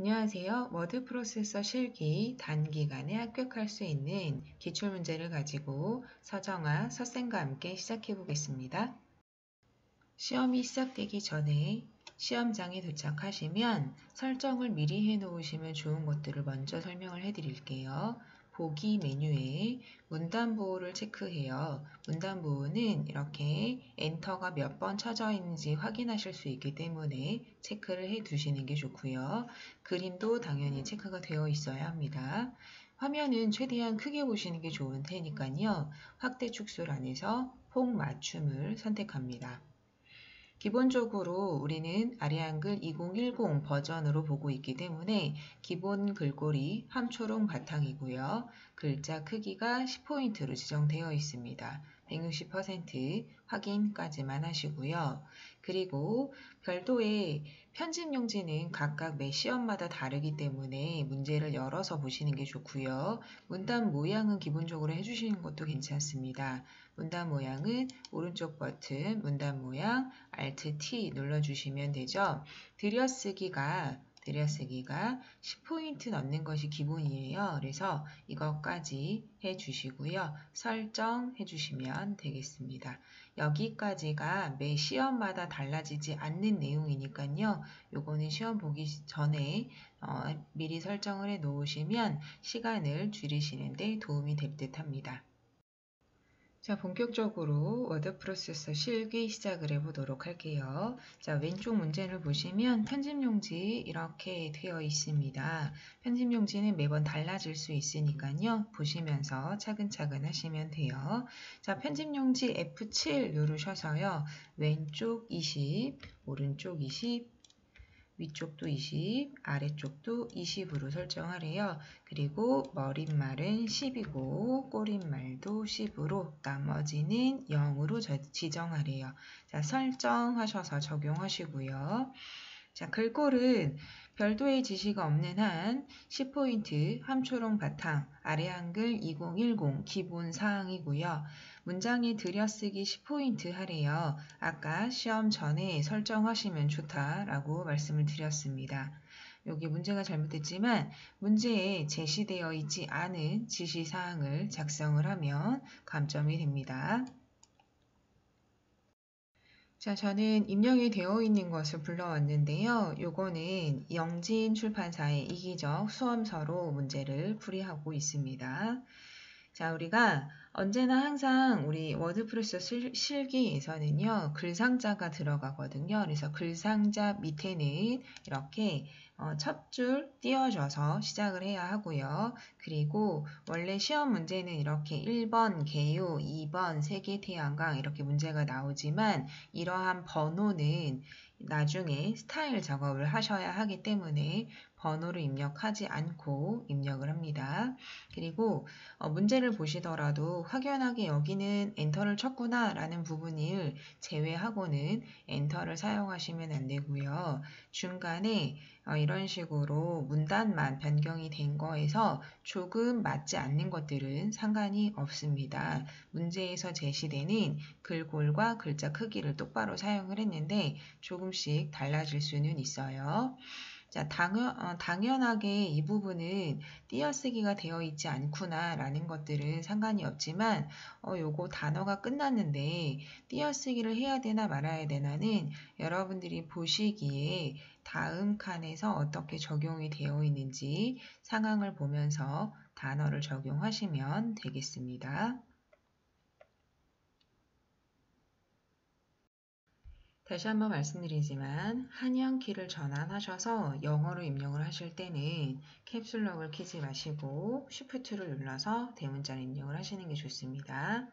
안녕하세요. 워드 프로세서 실기 단기간에 합격할 수 있는 기출문제를 가지고 서정아, 서쌤과 함께 시작해 보겠습니다. 시험이 시작되기 전에 시험장에 도착하시면 설정을 미리 해 놓으시면 좋은 것들을 먼저 설명을 해 드릴게요. 보기 메뉴에 문단보호를 체크해요. 문단보호는 이렇게 엔터가 몇 번 쳐져 있는지 확인하실 수 있기 때문에 체크를 해 두시는 게 좋고요. 그림도 당연히 체크가 되어 있어야 합니다. 화면은 최대한 크게 보시는 게 좋은 테니까요. 확대 축소란에서 폭 맞춤을 선택합니다. 기본적으로 우리는 아리한글 2010 버전으로 보고 있기 때문에 기본 글꼴이 함초롱 바탕이고요. 글자 크기가 10포인트로 지정되어 있습니다. 160% 확인까지만 하시고요. 그리고 별도의 편집 용지는 각각 매 시험마다 다르기 때문에 문제를 열어서 보시는 게 좋고요. 문단 모양은 기본적으로 해주시는 것도 괜찮습니다. 문단 모양은 오른쪽 버튼 문단 모양 Alt T 눌러주시면 되죠. 들여쓰기가 10포인트 넣는 것이 기본이에요. 그래서 이것까지 해주시고요. 설정해 주시면 되겠습니다. 여기까지가 매 시험마다 달라지지 않는 내용이니까요. 요거는 시험 보기 전에 미리 설정을 해 놓으시면 시간을 줄이시는데 도움이 될 듯 합니다. 자, 본격적으로 워드 프로세서 실기 시작을 해보도록 할게요. 자, 왼쪽 문제를 보시면 편집 용지 이렇게 되어 있습니다. 편집 용지는 매번 달라질 수 있으니까요. 보시면서 차근차근 하시면 돼요. 자, 편집 용지 F7 누르셔서요. 왼쪽 20, 오른쪽 20, 위쪽도 20, 아래쪽도 20으로 설정하래요. 그리고 머릿말은 10이고 꼬릿말도 10으로 나머지는 0으로 지정하래요. 자, 설정하셔서 적용하시고요. 자, 글꼴은 별도의 지시가 없는 한 10포인트 함초롱 바탕 아래 한글 2010 기본 사항이고요. 문장에 들여쓰기 10포인트 하래요. 아까 시험 전에 설정하시면 좋다라고 말씀을 드렸습니다. 여기 문제가 잘못됐지만 문제에 제시되어 있지 않은 지시사항을 작성을 하면 감점이 됩니다. 자, 저는 입력이 되어 있는 것을 불러왔는데요. 요거는 영진 출판사의 이기적 수험서로 문제를 풀이하고 있습니다. 자, 우리가 언제나 항상 우리 워드프레스 실기에서는요, 글상자가 들어가거든요. 그래서 글상자 밑에는 이렇게 첫 줄 띄워줘서 시작을 해야 하고요. 그리고 원래 시험 문제는 이렇게 1번 개요, 2번 세계태양광 이렇게 문제가 나오지만 이러한 번호는 나중에 스타일 작업을 하셔야 하기 때문에 번호를 입력하지 않고 입력을 합니다. 그리고 문제를 보시더라도 확연하게 여기는 엔터를 쳤구나 라는 부분을 제외하고는 엔터를 사용하시면 안 되고요. 중간에 이런 식으로 문단만 변경이 된 거에서 조금 맞지 않는 것들은 상관이 없습니다. 문제에서 제시되는 글꼴과 글자 크기를 똑바로 사용을 했는데 조금씩 달라질 수는 있어요. 자, 당연하게 이 부분은 띄어쓰기가 되어 있지 않구나 라는 것들은 상관이 없지만 요거 단어가 끝났는데 띄어쓰기를 해야 되나 말아야 되나는 여러분들이 보시기에 다음 칸에서 어떻게 적용이 되어 있는지 상황을 보면서 단어를 적용하시면 되겠습니다. 다시 한번 말씀드리지만 한영키를 전환하셔서 영어로 입력을 하실 때는 캡슐록을 키지 마시고 쉬프트를 눌러서 대문자로 입력을 하시는 게 좋습니다.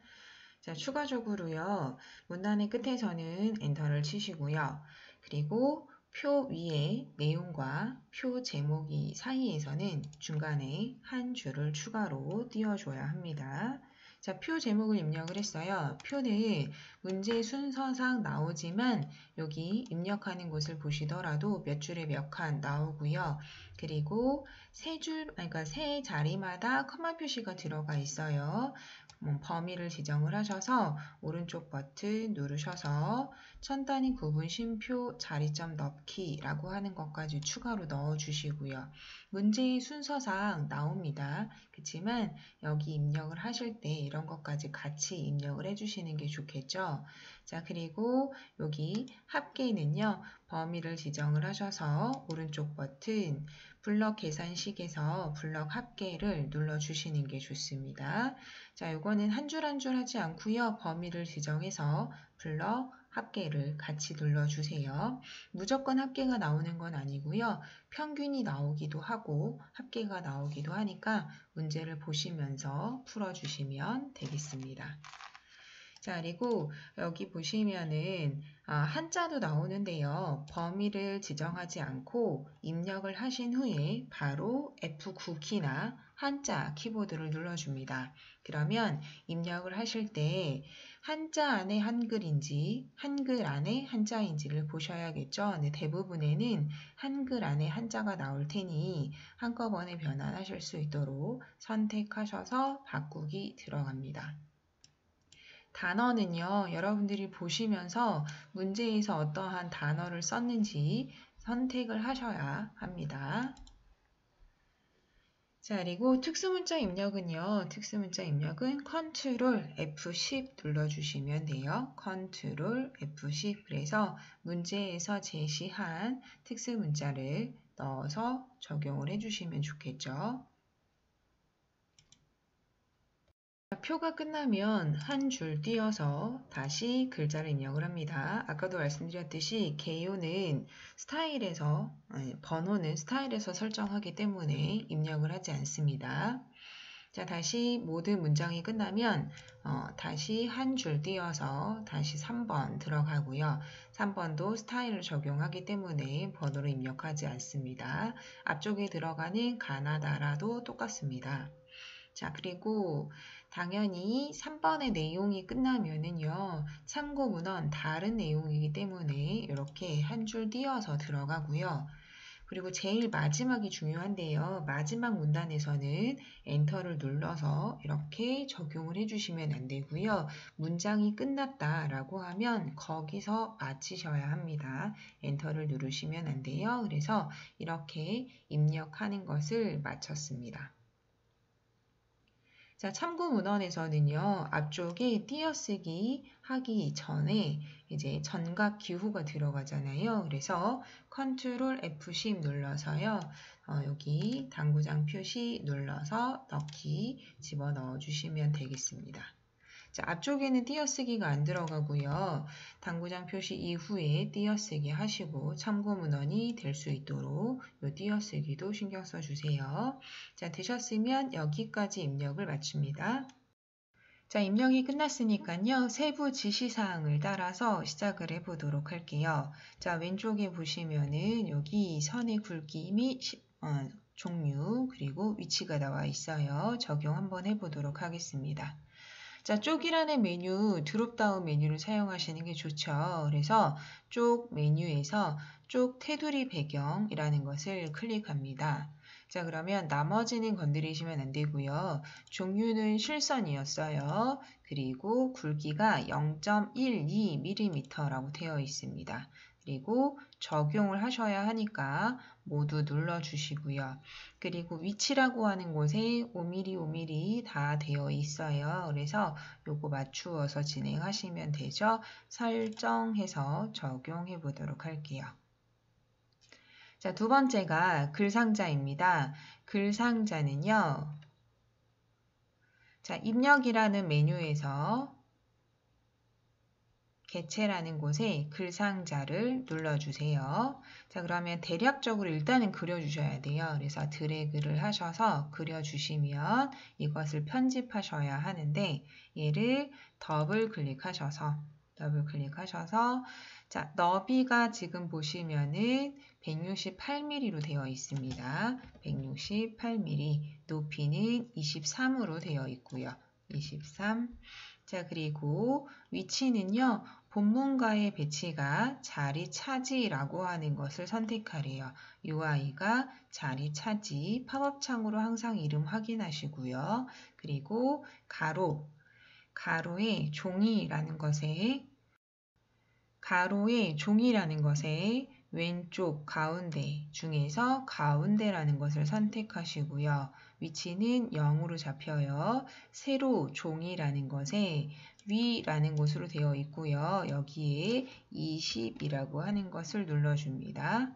자, 추가적으로요. 문단의 끝에서는 엔터를 치시고요. 그리고 표 위에 내용과 표 제목이 사이에서는 중간에 한 줄을 추가로 띄워줘야 합니다. 자, 표 제목을 입력을 했어요. 표는 문제 순서상 나오지만 여기 입력하는 곳을 보시더라도 몇 줄에 몇 칸 나오고요. 그리고 세 자리마다 커마 표시가 들어가 있어요. 범위를 지정을 하셔서 오른쪽 버튼 누르셔서 천 단위 구분 쉼표 자리점 넣기라고 하는 것까지 추가로 넣어주시고요. 문제의 순서상 나옵니다. 그렇지만 여기 입력을 하실 때 이런 것까지 같이 입력을 해주시는 게 좋겠죠. 자, 그리고 여기 합계는요. 범위를 지정을 하셔서 오른쪽 버튼 블럭 계산식에서 블럭 합계를 눌러주시는 게 좋습니다. 자, 요거는 한 줄 한 줄 하지 않고요. 범위를 지정해서 블럭 합계를 같이 눌러주세요. 무조건 합계가 나오는 건 아니고요. 평균이 나오기도 하고 합계가 나오기도 하니까 문제를 보시면서 풀어주시면 되겠습니다. 자, 그리고 여기 보시면은 한자도 나오는데요. 범위를 지정하지 않고 입력을 하신 후에 바로 F9키나 한자 키보드를 눌러줍니다. 그러면 입력을 하실 때 한자 안에 한글인지 한글 안에 한자인지를 보셔야겠죠. 근데 대부분에는 한글 안에 한자가 나올 테니 한꺼번에 변환하실 수 있도록 선택하셔서 바꾸기 들어갑니다. 단어는요, 여러분들이 보시면서 문제에서 어떠한 단어를 썼는지 선택을 하셔야 합니다. 자, 그리고 특수문자 입력은요, 특수문자 입력은 컨트롤 F10 눌러주시면 돼요. 컨트롤 F10 그래서 문제에서 제시한 특수문자를 넣어서 적용을 해주시면 좋겠죠. 표가 끝나면 한 줄 띄어서 다시 글자를 입력을 합니다. 아까도 말씀드렸듯이 개요는 스타일에서, 번호는 스타일에서 설정하기 때문에 입력을 하지 않습니다. 자, 다시 모든 문장이 끝나면 다시 한 줄 띄어서 다시 3번 들어가고요. 3번도 스타일을 적용하기 때문에 번호를 입력하지 않습니다. 앞쪽에 들어가는 가나다라도 똑같습니다. 자, 그리고 당연히 3번의 내용이 끝나면은요, 참고 문헌 다른 내용이기 때문에 이렇게 한 줄 띄어서 들어가고요. 그리고 제일 마지막이 중요한데요. 마지막 문단에서는 엔터를 눌러서 이렇게 적용을 해주시면 안 되고요. 문장이 끝났다라고 하면 거기서 마치셔야 합니다. 엔터를 누르시면 안 돼요. 그래서 이렇게 입력하는 것을 마쳤습니다. 자, 참고 문헌에서는요, 앞쪽에 띄어쓰기 하기 전에 이제 전각 기호가 들어가잖아요. 그래서 컨트롤 F10 눌러서요, 여기 당구장 표시 눌러서 넣기 집어넣어 주시면 되겠습니다. 자, 앞쪽에는 띄어쓰기가 안 들어가고요. 당구장 표시 이후에 띄어쓰기 하시고 참고 문헌이 될 수 있도록 이 띄어쓰기도 신경 써주세요. 자, 되셨으면 여기까지 입력을 마칩니다. 자, 입력이 끝났으니까요. 세부 지시사항을 따라서 시작을 해보도록 할게요. 자, 왼쪽에 보시면은 여기 선의 굵기 및 종류 그리고 위치가 나와 있어요. 적용 한번 해보도록 하겠습니다. 자, 쪽이라는 메뉴, 드롭다운 메뉴를 사용하시는 게 좋죠. 그래서 쪽 메뉴에서 쪽 테두리 배경이라는 것을 클릭합니다. 자, 그러면 나머지는 건드리시면 안 되고요. 종류는 실선이었어요. 그리고 굵기가 0.12mm라고 되어 있습니다. 그리고 적용을 하셔야 하니까 모두 눌러주시고요. 그리고 위치라고 하는 곳에 5mm, 5mm 다 되어 있어요. 그래서 요거 맞추어서 진행하시면 되죠. 설정해서 적용해 보도록 할게요. 자, 두 번째가 글상자입니다. 글상자는요. 자, 입력이라는 메뉴에서 개체라는 곳에 글상자를 눌러주세요. 자, 그러면 대략적으로 일단은 그려주셔야 돼요. 그래서 드래그를 하셔서 그려주시면 이것을 편집하셔야 하는데 얘를 더블 클릭하셔서 자, 너비가 지금 보시면은 168mm로 되어 있습니다. 168mm, 높이는 23으로 되어 있고요. 23. 자, 그리고 위치는요, 본문과의 배치가 자리 차지라고 하는 것을 선택하래요. UI가 자리 차지, 팝업 창으로 항상 이름 확인하시고요. 그리고 가로, 가로의 종이라는 것에 왼쪽 가운데 중에서 가운데라는 것을 선택하시고요. 위치는 0으로 잡혀요. 세로 종이라는 것에 위라는 곳으로 되어 있고요. 여기에 20이라고 하는 것을 눌러줍니다.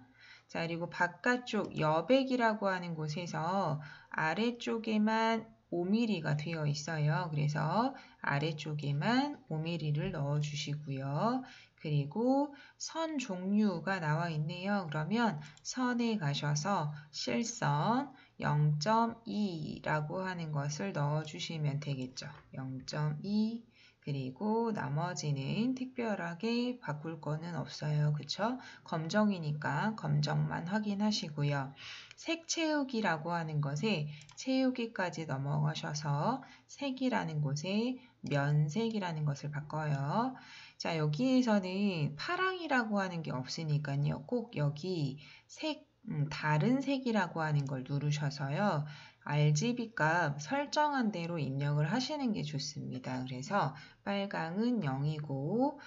자, 그리고 바깥쪽 여백이라고 하는 곳에서 아래쪽에만 5mm가 되어 있어요. 그래서 아래쪽에만 5mm를 넣어주시고요. 그리고 선 종류가 나와 있네요. 그러면 선에 가셔서 실선 0.2라고 하는 것을 넣어주시면 되겠죠. 0.2 그리고 나머지는 특별하게 바꿀 거는 없어요. 그쵸? 검정이니까 검정만 확인하시고요. 색 채우기라고 하는 것에 채우기까지 넘어가셔서 색이라는 곳에 면색이라는 것을 바꿔요. 자, 여기에서는 파랑이라고 하는 게 없으니까요. 꼭 여기 다른 색이라고 하는 걸 누르셔서요. RGB 값 설정한 대로 입력을 하시는 게 좋습니다. 그래서 빨강은 0이고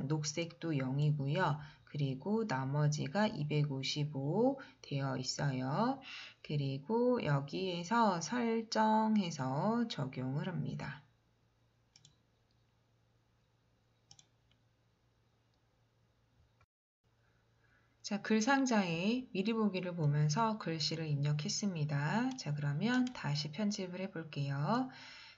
녹색도 0이고요. 그리고 나머지가 255 되어 있어요. 그리고 여기에서 설정해서 적용을 합니다. 자, 글 상자에 미리 보기를 보면서 글씨를 입력했습니다. 자, 그러면 다시 편집을 해볼게요.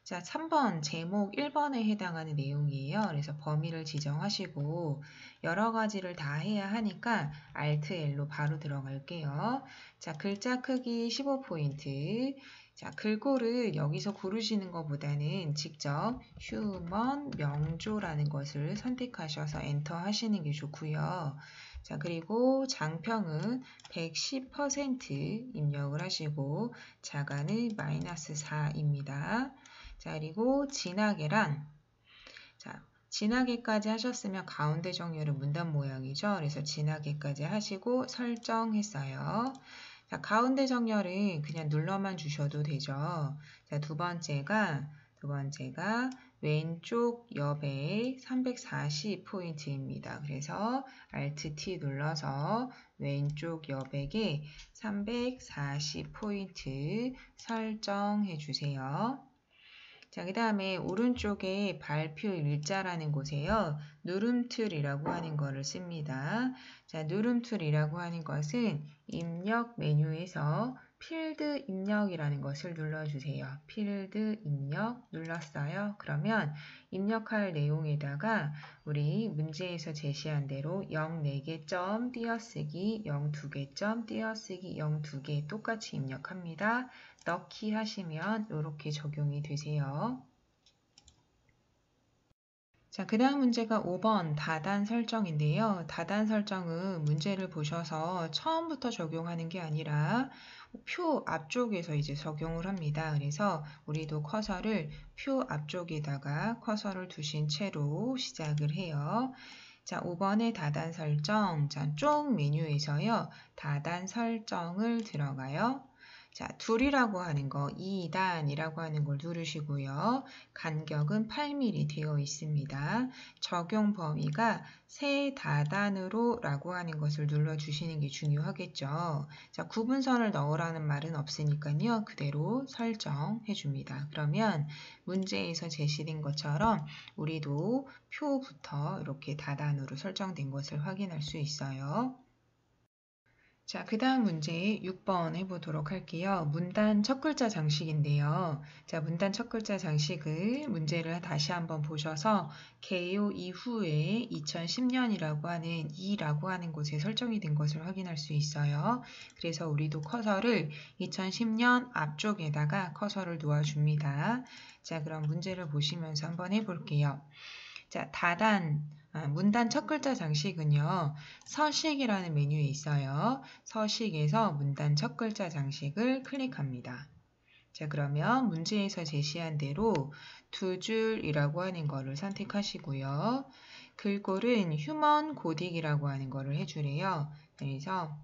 자, 3번 제목 1번에 해당하는 내용이에요. 그래서 범위를 지정하시고 여러 가지를 다 해야 하니까 Alt L로 바로 들어갈게요. 자, 글자 크기 15포인트. 자, 글꼴을 여기서 고르시는 것보다는 직접 휴먼 명조라는 것을 선택하셔서 엔터 하시는 게 좋고요. 자, 그리고 장평은 110% 입력을 하시고 자간은 -4입니다. 자, 그리고 진하게랑 진하게까지 하셨으면 가운데 정렬은 문단 모양이죠. 그래서 진하게까지 하시고 설정했어요. 자, 가운데 정렬은 그냥 눌러만 주셔도 되죠. 자, 두 번째가 왼쪽 여백 340포인트입니다. 그래서 Alt T 눌러서 왼쪽 여백에 340포인트 설정해 주세요. 자, 그 다음에 오른쪽에 발표 일자라는 곳에요. 누름툴이라고 하는 거를 씁니다. 자, 누름툴이라고 하는 것은 입력 메뉴에서 필드 입력이라는 것을 눌러주세요. 필드 입력 눌렀어요. 그러면 입력할 내용에다가 우리 문제에서 제시한 대로 0 4개 점 띄어쓰기, 0 2개 점 띄어쓰기, 0 2개 똑같이 입력합니다. 넣기 하시면 이렇게 적용이 되세요. 자, 그 다음 문제가 5번 다단 설정인데요. 다단 설정은 문제를 보셔서 처음부터 적용하는 게 아니라 표 앞쪽에서 이제 적용을 합니다. 그래서 우리도 커서를 표 앞쪽에다가 커서를 두신 채로 시작을 해요. 자, 5번의 다단 설정. 자, 쪽 메뉴에서요. 다단 설정을 들어가요. 자, 둘이라고 하는 거 2단이라고 하는 걸 누르시고요. 간격은 8mm 되어 있습니다. 적용 범위가 세 다단으로 라고 하는 것을 눌러주시는 게 중요하겠죠. 자, 구분선을 넣으라는 말은 없으니까요. 그대로 설정해 줍니다. 그러면 문제에서 제시된 것처럼 우리도 표부터 이렇게 다단으로 설정된 것을 확인할 수 있어요. 자, 그 다음 문제 6번 해보도록 할게요. 문단 첫 글자 장식인데요. 자, 문단 첫 글자 장식을 문제를 다시 한번 보셔서 개요 이후에 2010년이라고 하는 2라고 하는 곳에 설정이 된 것을 확인할 수 있어요. 그래서 우리도 커서를 2010년 앞쪽에다가 커서를 놓아줍니다. 자, 그럼 문제를 보시면서 한번 해볼게요. 자, 문단 첫 글자 장식은요. 서식이라는 메뉴에 있어요. 서식에서 문단 첫 글자 장식을 클릭합니다. 자, 그러면 문제에서 제시한 대로 두 줄이라고 하는 거를 선택하시고요. 글꼴은 휴먼 고딕이라고 하는 거를 해주래요. 그래서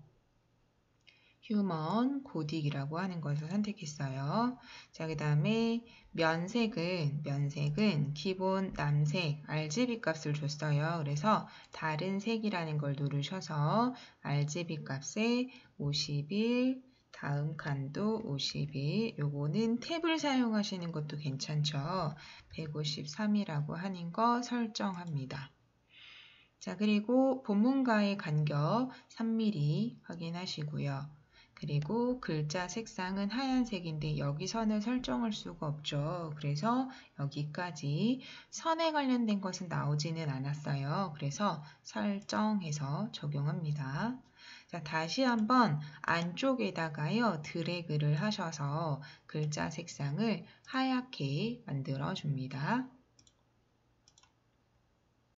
휴먼, 고딕이라고 하는 것을 선택했어요. 자, 그 다음에 면색은 기본 남색 RGB 값을 줬어요. 그래서 다른 색이라는 걸 누르셔서 RGB 값에 51, 다음 칸도 51, 요거는 탭을 사용하시는 것도 괜찮죠. 153이라고 하는 거 설정합니다. 자, 그리고 본문과의 간격 3mm 확인하시고요. 그리고 글자 색상은 하얀색인데 여기 선을 설정할 수가 없죠. 그래서 여기까지 선에 관련된 것은 나오지는 않았어요. 그래서 설정해서 적용합니다. 자, 다시 한번 안쪽에다가요, 드래그를 하셔서 글자 색상을 하얗게 만들어 줍니다.